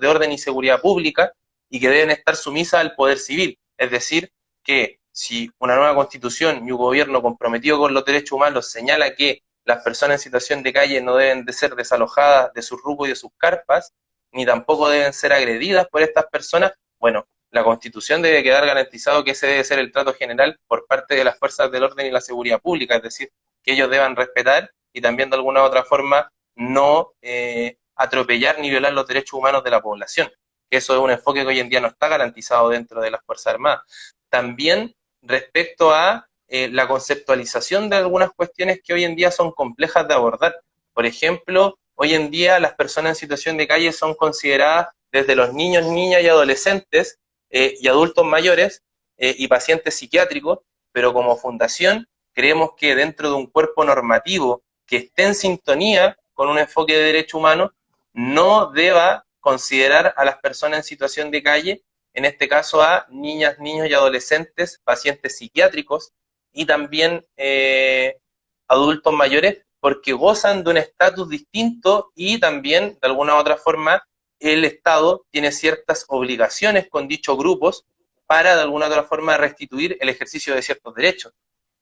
orden y seguridad pública, y que deben estar sumisas al poder civil. Es decir, que si una nueva constitución y un gobierno comprometido con los derechos humanos señala que las personas en situación de calle no deben de ser desalojadas de sus rupos y de sus carpas, ni tampoco deben ser agredidas por estas personas, bueno, la Constitución debe quedar garantizado que ese debe ser el trato general por parte de las fuerzas del orden y la seguridad pública, es decir, que ellos deban respetar y también de alguna u otra forma no atropellar ni violar los derechos humanos de la población, que eso es un enfoque que hoy en día no está garantizado dentro de las Fuerzas Armadas. También respecto a la conceptualización de algunas cuestiones que hoy en día son complejas de abordar. Por ejemplo, hoy en día las personas en situación de calle son consideradas desde los niños, niñas y adolescentes y adultos mayores y pacientes psiquiátricos, pero como fundación creemos que dentro de un cuerpo normativo que esté en sintonía con un enfoque de derecho humano, no deba considerar a las personas en situación de calle, en este caso a niñas, niños y adolescentes, pacientes psiquiátricos y también adultos mayores porque gozan de un estatus distinto y también, de alguna u otra forma, el Estado tiene ciertas obligaciones con dichos grupos para, de alguna u otra forma, restituir el ejercicio de ciertos derechos.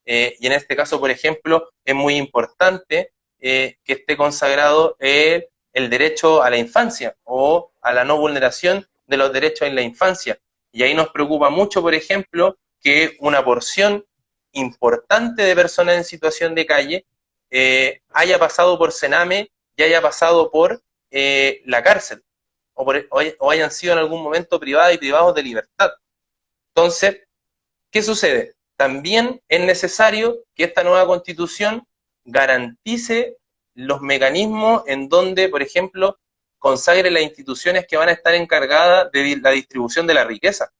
Y en este caso, por ejemplo, es muy importante que esté consagrado el derecho a la infancia o a la no vulneración de los derechos en la infancia. Y ahí nos preocupa mucho, por ejemplo, que una porción importante de personas en situación de calle haya pasado por Sename y haya pasado por la cárcel, o hayan sido en algún momento privadas y privados de libertad. Entonces, ¿qué sucede? También es necesario que esta nueva constitución garantice los mecanismos en donde, por ejemplo, consagre las instituciones que van a estar encargadas de la distribución de la riqueza.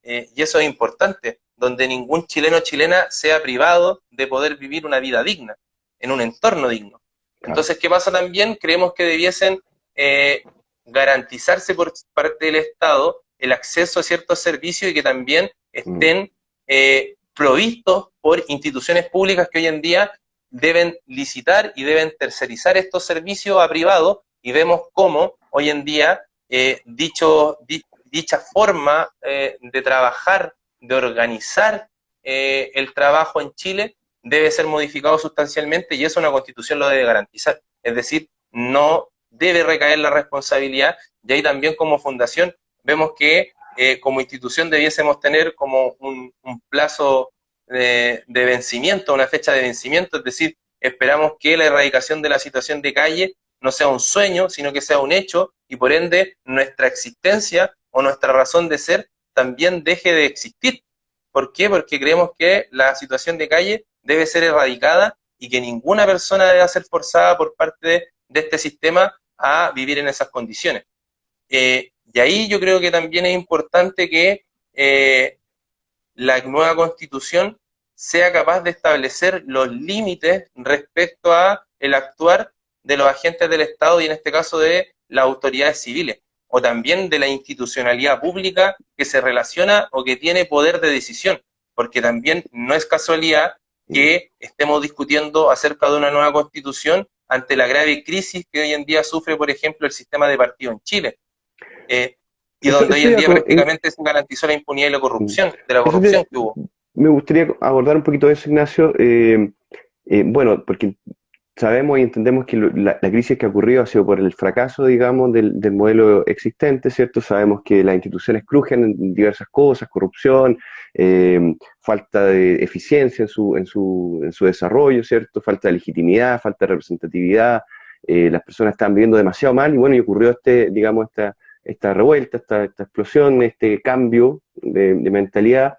Y eso es importante, donde ningún chileno o chilena sea privado de poder vivir una vida digna, en un entorno digno. Entonces, ¿qué pasa también? Creemos que debiesen garantizarse por parte del Estado el acceso a ciertos servicios y que también estén provistos por instituciones públicas que hoy en día deben licitar y deben tercerizar estos servicios a privados, y vemos cómo hoy en día dicha forma de trabajar, de organizar el trabajo en Chile debe ser modificado sustancialmente, y eso una constitución lo debe garantizar. Es decir, no debe recaer la responsabilidad, y ahí también como fundación vemos que como institución debiésemos tener como un plazo de vencimiento, una fecha de vencimiento, es decir, esperamos que la erradicación de la situación de calle no sea un sueño, sino que sea un hecho, y por ende nuestra existencia o nuestra razón de ser también deje de existir. ¿Por qué? Porque creemos que la situación de calle debe ser erradicada y que ninguna persona debe ser forzada por parte de este sistema a vivir en esas condiciones. Y ahí yo creo que también es importante que la nueva constitución sea capaz de establecer los límites respecto a el actuar de los agentes del Estado y en este caso de las autoridades civiles, o también de la institucionalidad pública que se relaciona o que tiene poder de decisión, porque también no es casualidad que estemos discutiendo acerca de una nueva constitución ante la grave crisis que hoy en día sufre, por ejemplo, el sistema de partidos en Chile. Y donde hoy en día prácticamente se garantizó la impunidad y la corrupción, de la corrupción que hubo. Me gustaría abordar un poquito eso, Ignacio. Bueno, porque sabemos y entendemos que la crisis que ha ocurrido ha sido por el fracaso, digamos, del modelo existente, ¿cierto? Sabemos que las instituciones crujen en diversas cosas, corrupción, falta de eficiencia en su desarrollo, ¿cierto? Falta de legitimidad, falta de representatividad, las personas están viviendo demasiado mal y bueno, y ocurrió esta revuelta, esta explosión, este cambio de mentalidad,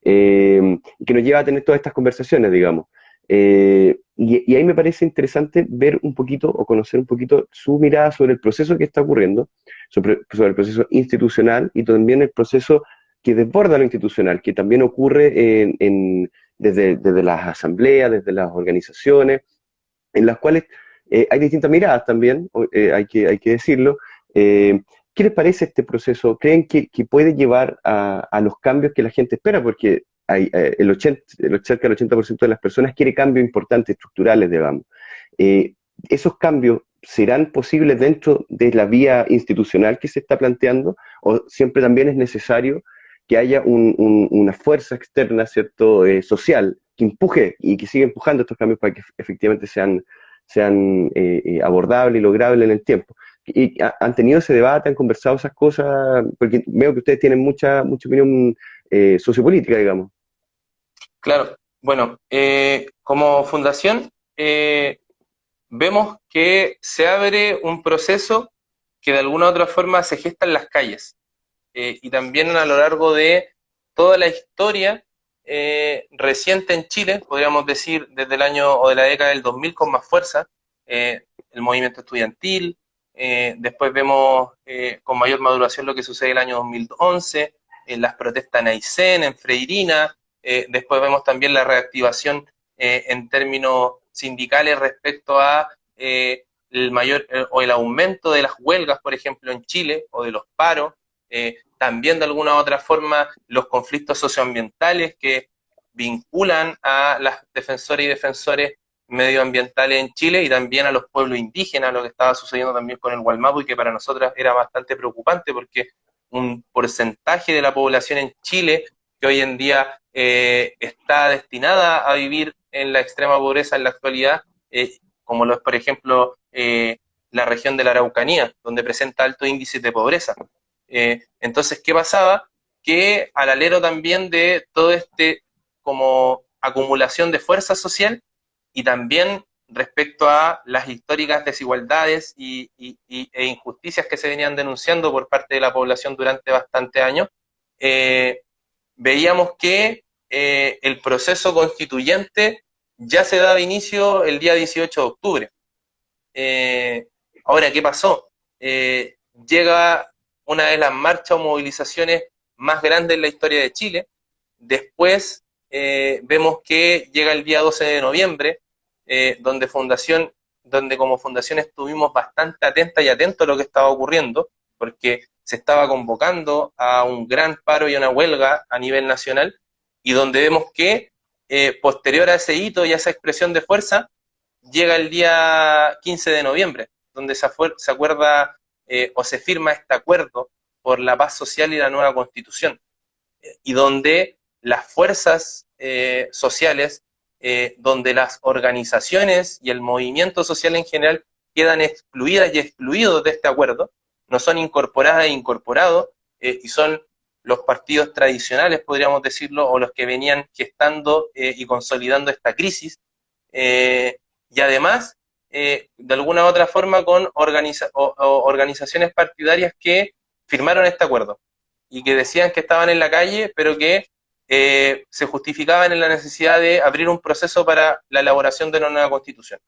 que nos lleva a tener todas estas conversaciones, digamos. Y ahí me parece interesante ver un poquito o conocer un poquito su mirada sobre el proceso que está ocurriendo, sobre el proceso institucional y también el proceso que desborda lo institucional, que también ocurre desde las asambleas, desde las organizaciones, en las cuales hay distintas miradas también, hay que decirlo. ¿Qué les parece este proceso? ¿Creen que puede llevar a los cambios que la gente espera? Porque cerca del 80% de las personas quiere cambios importantes, estructurales, digamos. ¿Esos cambios serán posibles dentro de la vía institucional que se está planteando? ¿O siempre también es necesario que haya una fuerza externa, ¿cierto?, social, que empuje y que siga empujando estos cambios para que efectivamente sean abordables y logrables en el tiempo? ¿Y han tenido ese debate, han conversado esas cosas? Porque veo que ustedes tienen mucha opinión sociopolítica, digamos. Claro, bueno, como fundación vemos que se abre un proceso que de alguna u otra forma se gesta en las calles y también a lo largo de toda la historia reciente en Chile, podríamos decir desde el año o de la década del 2000 con más fuerza, el movimiento estudiantil, después vemos con mayor maduración lo que sucede en el año 2011, las protestas en Aysén, en Freirina, después vemos también la reactivación en términos sindicales respecto a el aumento de las huelgas, por ejemplo, en Chile, o de los paros, también de alguna u otra forma los conflictos socioambientales que vinculan a las defensoras y defensores medioambientales en Chile y también a los pueblos indígenas, lo que estaba sucediendo también con el Gualmapu y que para nosotras era bastante preocupante porque un porcentaje de la población en Chile que hoy en día está destinada a vivir en la extrema pobreza en la actualidad, como lo es, por ejemplo, la región de la Araucanía, donde presenta altos índices de pobreza. Entonces, ¿qué pasaba? Que al alero también de todo este como acumulación de fuerza social y también respecto a las históricas desigualdades e injusticias que se venían denunciando por parte de la población durante bastantes años, veíamos que el proceso constituyente ya se daba inicio el día 18 de octubre. Ahora, ¿qué pasó? Llega una de las marchas o movilizaciones más grandes en la historia de Chile. Después vemos que llega el día 12 de noviembre, donde como fundación estuvimos bastante atentas y atentos a lo que estaba ocurriendo, porque se estaba convocando a un gran paro y una huelga a nivel nacional, y donde vemos que posterior a ese hito y a esa expresión de fuerza, llega el día 15 de noviembre, donde se acuerda o se firma este acuerdo por la paz social y la nueva constitución, y donde las fuerzas sociales, donde las organizaciones y el movimiento social en general quedan excluidas y excluidos de este acuerdo, no son incorporadas e incorporados, y son los partidos tradicionales, podríamos decirlo, o los que venían gestando y consolidando esta crisis, y además, de alguna u otra forma, con organizaciones partidarias que firmaron este acuerdo y que decían que estaban en la calle, pero que se justificaban en la necesidad de abrir un proceso para la elaboración de una nueva constitución.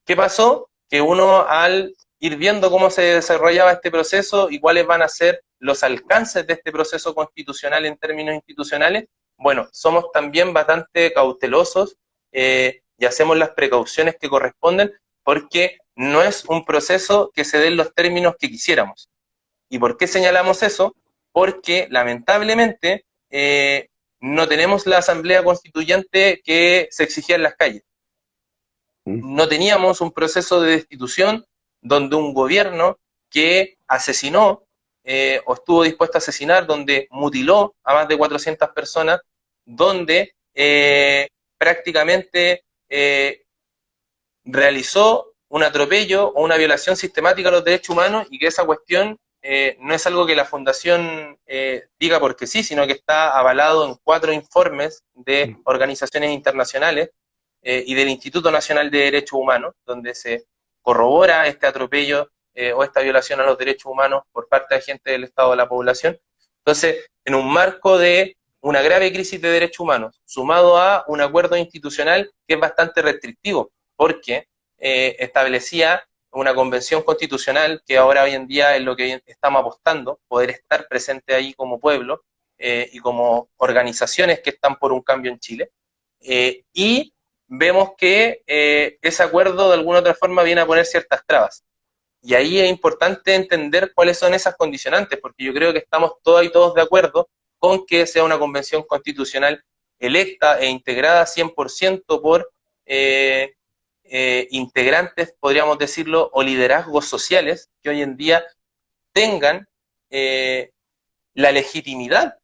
¿Qué pasó? Que uno, al ir viendo cómo se desarrollaba este proceso y cuáles van a ser los alcances de este proceso constitucional en términos institucionales, bueno, somos también bastante cautelosos y hacemos las precauciones que corresponden, porque no es un proceso que se dé en los términos que quisiéramos. ¿Y por qué señalamos eso? Porque lamentablemente no tenemos la asamblea constituyente que se exigía en las calles. No teníamos un proceso de destitución donde un gobierno que asesinó o estuvo dispuesto a asesinar, donde mutiló a más de 400 personas, donde prácticamente realizó un atropello o una violación sistemática a los derechos humanos, y que esa cuestión no es algo que la Fundación diga porque sí, sino que está avalado en 4 informes de organizaciones internacionales y del Instituto Nacional de Derechos Humanos, donde se corrobora este atropello o esta violación a los derechos humanos por parte de agentes del Estado de la población. Entonces, en un marco de una grave crisis de derechos humanos, sumado a un acuerdo institucional que es bastante restrictivo, porque establecía una convención constitucional, que ahora hoy en día es lo que estamos apostando, poder estar presente ahí como pueblo y como organizaciones que están por un cambio en Chile, y vemos que ese acuerdo de alguna u otra forma viene a poner ciertas trabas. Y ahí es importante entender cuáles son esas condicionantes, porque yo creo que estamos todas y todos de acuerdo con que sea una convención constitucional electa e integrada 100% por integrantes, podríamos decirlo, o liderazgos sociales que hoy en día tengan la legitimidad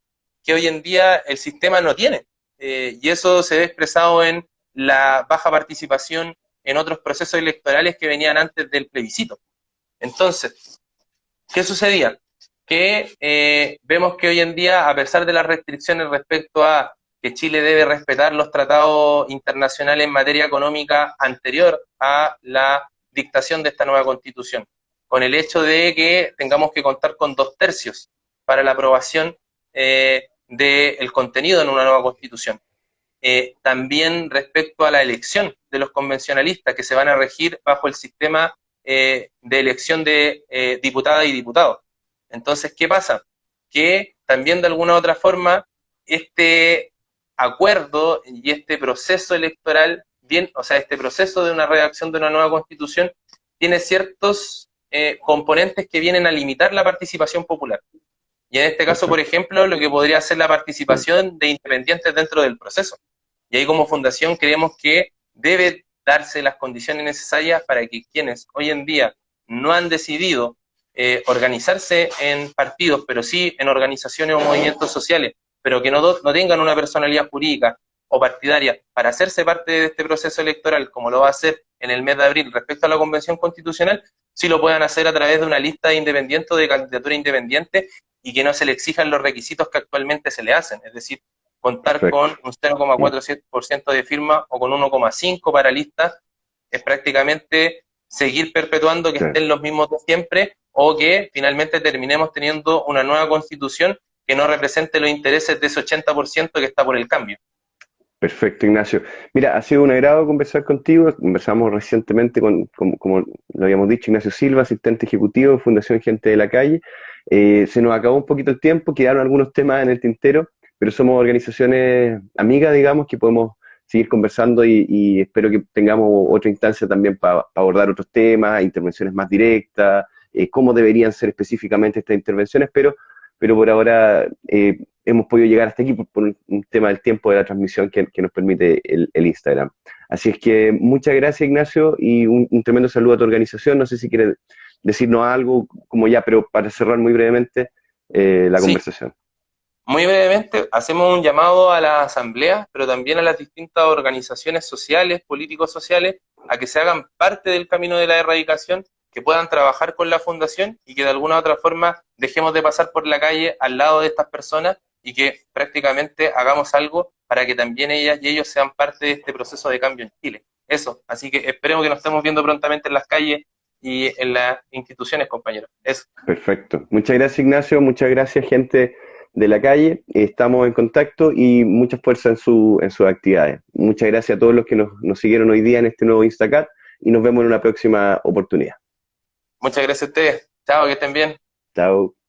que hoy en día el sistema no tiene. Y eso se ve expresado en la baja participación en otros procesos electorales que venían antes del plebiscito. Entonces, ¿qué sucedía? Que vemos que hoy en día, a pesar de las restricciones respecto a que Chile debe respetar los tratados internacionales en materia económica anterior a la dictación de esta nueva constitución, con el hecho de que tengamos que contar con 2/3 para la aprobación del contenido en una nueva constitución. También respecto a la elección de los convencionalistas que se van a regir bajo el sistema de elección de diputadas y diputados. Entonces, ¿qué pasa? Que también de alguna u otra forma este acuerdo y este proceso electoral, este proceso de una redacción de una nueva constitución, tiene ciertos componentes que vienen a limitar la participación popular. Y en este caso, por ejemplo, lo que podría ser la participación de independientes dentro del proceso. Y ahí como fundación creemos que debe darse las condiciones necesarias para que quienes hoy en día no han decidido organizarse en partidos, pero sí en organizaciones o movimientos sociales, pero que no tengan una personalidad jurídica o partidaria para hacerse parte de este proceso electoral, como lo va a hacer en el mes de abril respecto a la Convención Constitucional, sí lo puedan hacer a través de una lista de independiente o de candidatura independiente y que no se le exijan los requisitos que actualmente se le hacen, es decir, contar Perfecto. con un 0,47% de firma o con 1,5% para listas, es prácticamente seguir perpetuando que Sí. estén los mismos de siempre o que finalmente terminemos teniendo una nueva constitución que no represente los intereses de ese 80% que está por el cambio. Perfecto, Ignacio. Mira, ha sido un agrado conversar contigo. Conversamos recientemente como lo habíamos dicho, Ignacio Silva, asistente ejecutivo de Fundación Gente de la Calle. Se nos acabó un poquito el tiempo, quedaron algunos temas en el tintero, pero somos organizaciones amigas, digamos, que podemos seguir conversando y espero que tengamos otra instancia también para abordar otros temas, intervenciones más directas, cómo deberían ser específicamente estas intervenciones, pero por ahora hemos podido llegar hasta aquí por un tema del tiempo de la transmisión que nos permite el Instagram. Así es que muchas gracias, Ignacio, y un tremendo saludo a tu organización. No sé si quieres decirnos algo, como ya, pero para cerrar muy brevemente la Sí, conversación. muy brevemente, hacemos un llamado a las asambleas, pero también a las distintas organizaciones sociales, políticos sociales, a que se hagan parte del camino de la erradicación, que puedan trabajar con la fundación y que de alguna u otra forma dejemos de pasar por la calle al lado de estas personas y que prácticamente hagamos algo para que también ellas y ellos sean parte de este proceso de cambio en Chile. Eso, así que esperemos que nos estemos viendo prontamente en las calles y en las instituciones, compañeros. Eso. Perfecto. Muchas gracias, Ignacio. Muchas gracias, gente de la calle. Estamos en contacto y mucha fuerza en sus actividades. Muchas gracias a todos los que nos siguieron hoy día en este nuevo Instacat y nos vemos en una próxima oportunidad. Muchas gracias a ustedes. Chao, que estén bien. Chao.